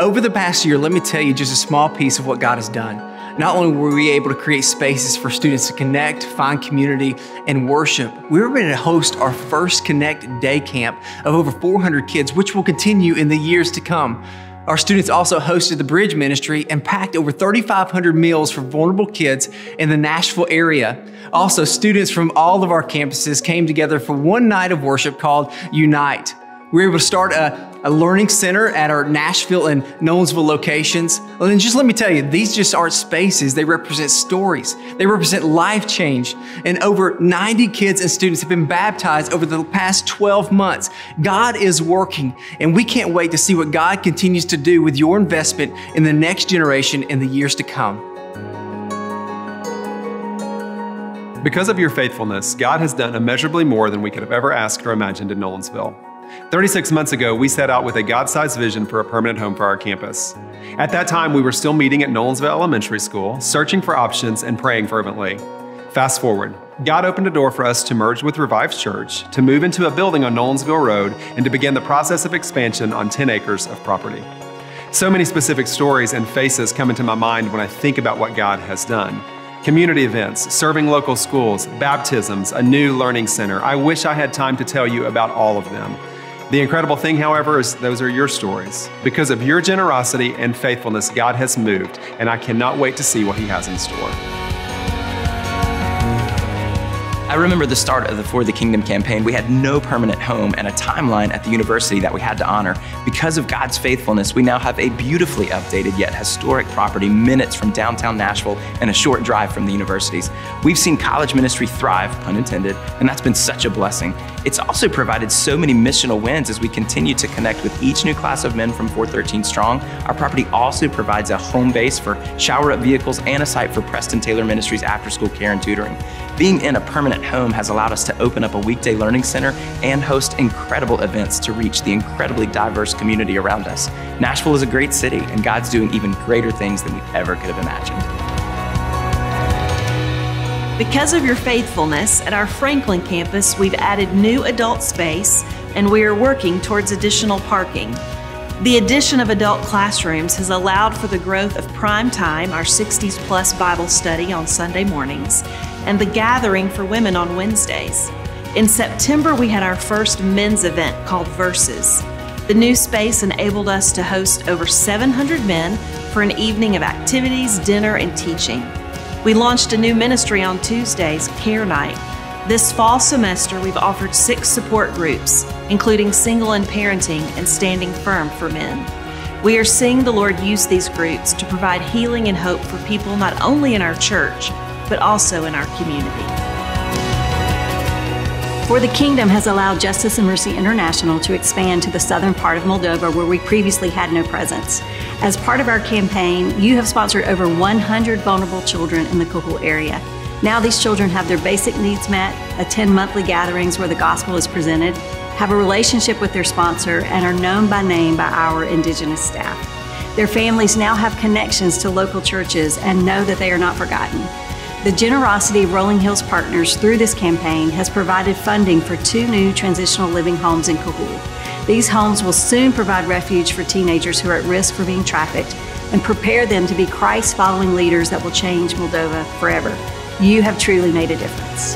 over the past year, let me tell you just a small piece of what God has done. Not only were we able to create spaces for students to connect, find community, and worship, we were able to host our first Connect Day Camp of over 400 kids, which will continue in the years to come. Our students also hosted the Bridge Ministry and packed over 3,500 meals for vulnerable kids in the Nashville area. Also, students from all of our campuses came together for one night of worship called Unite. We were able to start a learning center at our Nashville and Nolensville locations. Well, then just let me tell you, these just aren't spaces. They represent stories. They represent life change. And over 90 kids and students have been baptized over the past 12 months. God is working, and we can't wait to see what God continues to do with your investment in the next generation in the years to come. Because of your faithfulness, God has done immeasurably more than we could have ever asked or imagined in Nolensville. 36 months ago, we set out with a God-sized vision for a permanent home for our campus. At that time, we were still meeting at Nolensville Elementary School, searching for options and praying fervently. Fast forward, God opened a door for us to merge with Revived Church, to move into a building on Nolensville Road, and to begin the process of expansion on 10 acres of property. So many specific stories and faces come into my mind when I think about what God has done. Community events, serving local schools, baptisms, a new learning center. I wish I had time to tell you about all of them. The incredible thing, however, is those are your stories. Because of your generosity and faithfulness, God has moved, and I cannot wait to see what He has in store. I remember the start of the For the Kingdom campaign. We had no permanent home and a timeline at the university that we had to honor. Because of God's faithfulness, we now have a beautifully updated yet historic property minutes from downtown Nashville and a short drive from the universities. We've seen college ministry thrive, pun intended, and that's been such a blessing. It's also provided so many missional wins as we continue to connect with each new class of men from 413 Strong. Our property also provides a home base for shower-up vehicles and a site for Preston Taylor Ministries after-school care and tutoring. Being in a permanent home has allowed us to open up a weekday learning center and host incredible events to reach the incredibly diverse community around us. Nashville is a great city, and God's doing even greater things than we ever could have imagined. Because of your faithfulness, at our Franklin campus, we've added new adult space, and we are working towards additional parking. The addition of adult classrooms has allowed for the growth of Prime Time, our 60s plus Bible study on Sunday mornings, and the Gathering for Women on Wednesdays. In September, we had our first men's event called Verses. The new space enabled us to host over 700 men for an evening of activities, dinner, and teaching. We launched a new ministry on Tuesdays, Care Night. This fall semester, we've offered 6 support groups, including Single and Parenting and Standing Firm for Men. We are seeing the Lord use these groups to provide healing and hope for people not only in our church, but also in our community. For the Kingdom has allowed Justice and Mercy International to expand to the southern part of Moldova where we previously had no presence. As part of our campaign, you have sponsored over 100 vulnerable children in the Coho area. Now these children have their basic needs met, attend monthly gatherings where the gospel is presented, have a relationship with their sponsor, and are known by name by our Indigenous staff. Their families now have connections to local churches and know that they are not forgotten. The generosity of Rolling Hills Partners through this campaign has provided funding for 2 new transitional living homes in Coho. These homes will soon provide refuge for teenagers who are at risk for being trafficked and prepare them to be Christ-following leaders that will change Moldova forever. You have truly made a difference.